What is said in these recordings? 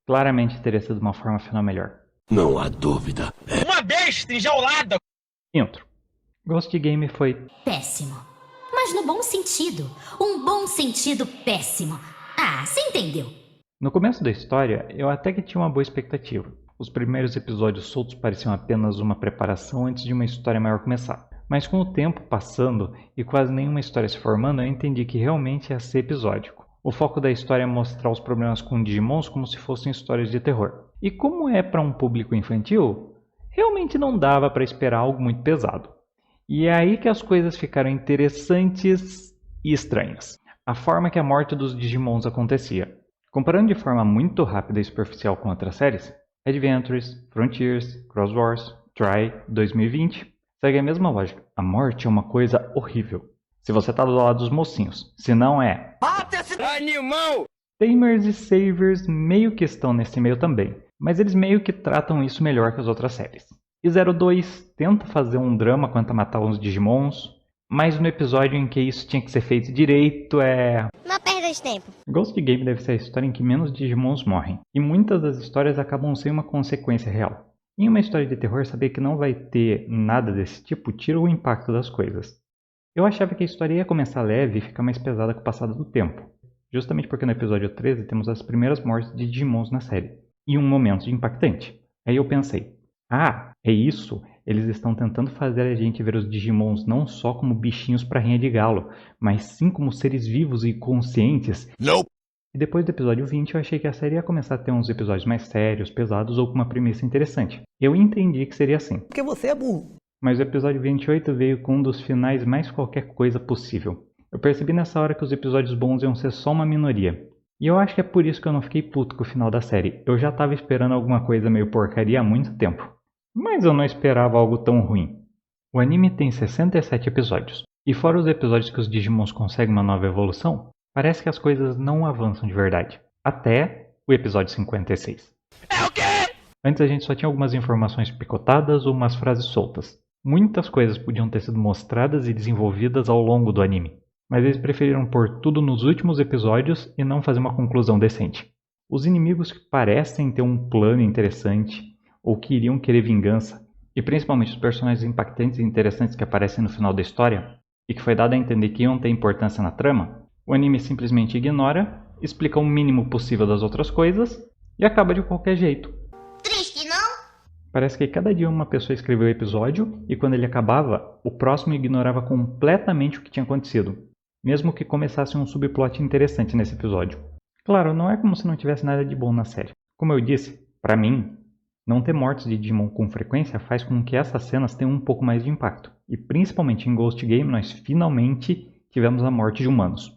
Claramente teria sido uma forma final melhor. Não há dúvida. Uma besta enjaulada! Intro. Ghost Game foi péssimo. Mas no bom sentido. Um bom sentido péssimo. Ah, você entendeu? No começo da história, eu até que tinha uma boa expectativa. Os primeiros episódios soltos pareciam apenas uma preparação antes de uma história maior começar. Mas com o tempo passando e quase nenhuma história se formando, eu entendi que realmente ia ser episódico. O foco da história é mostrar os problemas com Digimons como se fossem histórias de terror. E como é para um público infantil, realmente não dava para esperar algo muito pesado. E é aí que as coisas ficaram interessantes e estranhas. A forma que a morte dos Digimons acontecia. Comparando de forma muito rápida e superficial com outras séries, Adventures, Frontiers, Cross Wars, Try, 2020, segue a mesma lógica. A morte é uma coisa horrível. Se você tá do lado dos mocinhos, se não é... Mata esse animal! Tamers e Savers meio que estão nesse meio também, mas eles meio que tratam isso melhor que as outras séries. E 02 tenta fazer um drama quanto a matar uns Digimons, mas no episódio em que isso tinha que ser feito direito Não perda de tempo. Ghost Game deve ser a história em que menos Digimons morrem, e muitas das histórias acabam sem uma consequência real. Em uma história de terror, saber que não vai ter nada desse tipo tira o impacto das coisas. Eu achava que a história ia começar leve e ficar mais pesada com o passar do tempo, justamente porque no episódio 13 temos as primeiras mortes de Digimons na série, e um momento impactante. Aí eu pensei, é isso? Eles estão tentando fazer a gente ver os Digimons não só como bichinhos para rinha de galo, mas sim como seres vivos e conscientes. Nope. E depois do episódio 20 eu achei que a série ia começar a ter uns episódios mais sérios, pesados ou com uma premissa interessante. Eu entendi que seria assim. Porque você é burro. Mas o episódio 28 veio com um dos finais mais qualquer coisa possível. Eu percebi nessa hora que os episódios bons iam ser só uma minoria. E eu acho que é por isso que eu não fiquei puto com o final da série. Eu já tava esperando alguma coisa meio porcaria há muito tempo. Mas eu não esperava algo tão ruim. O anime tem 67 episódios. E fora os episódios que os Digimons conseguem uma nova evolução, parece que as coisas não avançam de verdade. Até o episódio 56. É o quê? Antes a gente só tinha algumas informações picotadas ou umas frases soltas. Muitas coisas podiam ter sido mostradas e desenvolvidas ao longo do anime, mas eles preferiram pôr tudo nos últimos episódios e não fazer uma conclusão decente. Os inimigos que parecem ter um plano interessante ou que iriam querer vingança, e principalmente os personagens impactantes e interessantes que aparecem no final da história, e que foi dado a entender que iam ter importância na trama, o anime simplesmente ignora, explica o mínimo possível das outras coisas e acaba de qualquer jeito. Triste, não? Parece que cada dia uma pessoa escreveu o episódio e quando ele acabava, o próximo ignorava completamente o que tinha acontecido, mesmo que começasse um subplot interessante nesse episódio. Claro, não é como se não tivesse nada de bom na série. Como eu disse, pra mim, não ter mortes de Digimon com frequência faz com que essas cenas tenham um pouco mais de impacto. E principalmente em Ghost Game nós finalmente tivemos a morte de humanos.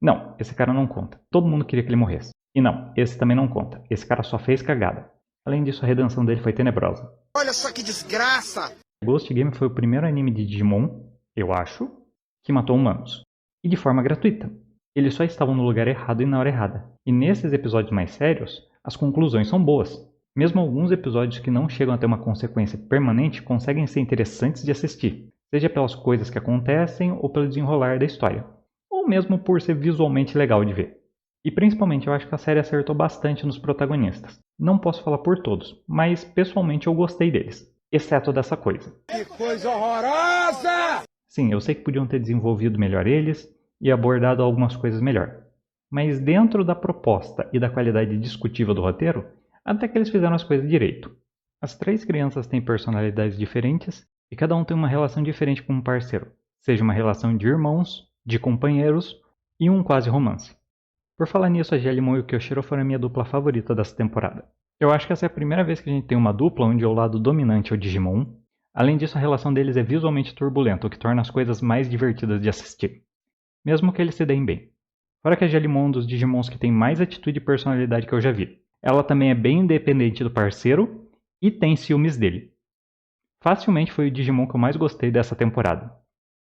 Não, esse cara não conta. Todo mundo queria que ele morresse. E não, esse também não conta. Esse cara só fez cagada. Além disso, a redenção dele foi tenebrosa. Olha só que desgraça! Ghost Game foi o primeiro anime de Digimon, eu acho, que matou humanos. E de forma gratuita. Eles só estavam no lugar errado e na hora errada. E nesses episódios mais sérios, as conclusões são boas. Mesmo alguns episódios que não chegam a ter uma consequência permanente conseguem ser interessantes de assistir, seja pelas coisas que acontecem ou pelo desenrolar da história, ou mesmo por ser visualmente legal de ver. E principalmente eu acho que a série acertou bastante nos protagonistas. Não posso falar por todos, mas pessoalmente eu gostei deles, exceto dessa coisa. Que coisa horrorosa! Sim, eu sei que podiam ter desenvolvido melhor eles e abordado algumas coisas melhor. Mas dentro da proposta e da qualidade discutível do roteiro, até que eles fizeram as coisas direito. As três crianças têm personalidades diferentes e cada um tem uma relação diferente com um parceiro, seja uma relação de irmãos, de companheiros e um quase romance. Por falar nisso, a Jellimon e o Kyoshiro foram a minha dupla favorita dessa temporada. Eu acho que essa é a primeira vez que a gente tem uma dupla onde o lado dominante é o Digimon. Além disso, a relação deles é visualmente turbulenta, o que torna as coisas mais divertidas de assistir. Mesmo que eles se deem bem. Fora que a Jellimon é um dos Digimons que tem mais atitude e personalidade que eu já vi. Ela também é bem independente do parceiro e tem ciúmes dele. Facilmente foi o Digimon que eu mais gostei dessa temporada.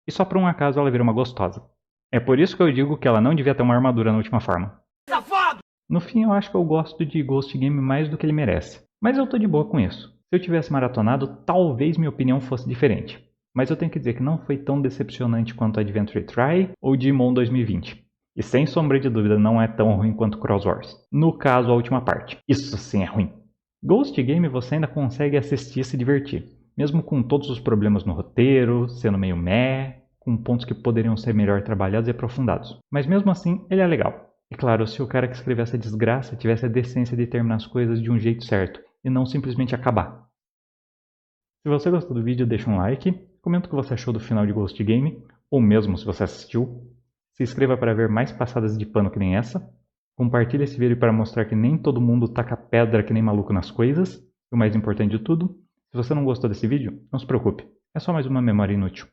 E só por um acaso ela virou uma gostosa. É por isso que eu digo que ela não devia ter uma armadura na última forma. Safado! No fim, eu acho que eu gosto de Ghost Game mais do que ele merece. Mas eu tô de boa com isso. Se eu tivesse maratonado, talvez minha opinião fosse diferente. Mas eu tenho que dizer que não foi tão decepcionante quanto Adventure Try ou Digimon 2020. E sem sombra de dúvida não é tão ruim quanto Cross Wars. No caso, a última parte. Isso sim é ruim. Ghost Game você ainda consegue assistir e se divertir. Mesmo com todos os problemas no roteiro, sendo meio meh, com pontos que poderiam ser melhor trabalhados e aprofundados. Mas mesmo assim, ele é legal. E claro, se o cara que escreveu essa desgraça tivesse a decência de terminar as coisas de um jeito certo, e não simplesmente acabar. Se você gostou do vídeo, deixa um like, comenta o que você achou do final de Ghost Game, ou mesmo se você assistiu. Se inscreva para ver mais passadas de pano que nem essa. Compartilhe esse vídeo para mostrar que nem todo mundo taca pedra que nem maluco nas coisas. E o mais importante de tudo, se você não gostou desse vídeo, não se preocupe, é só mais uma memória inútil.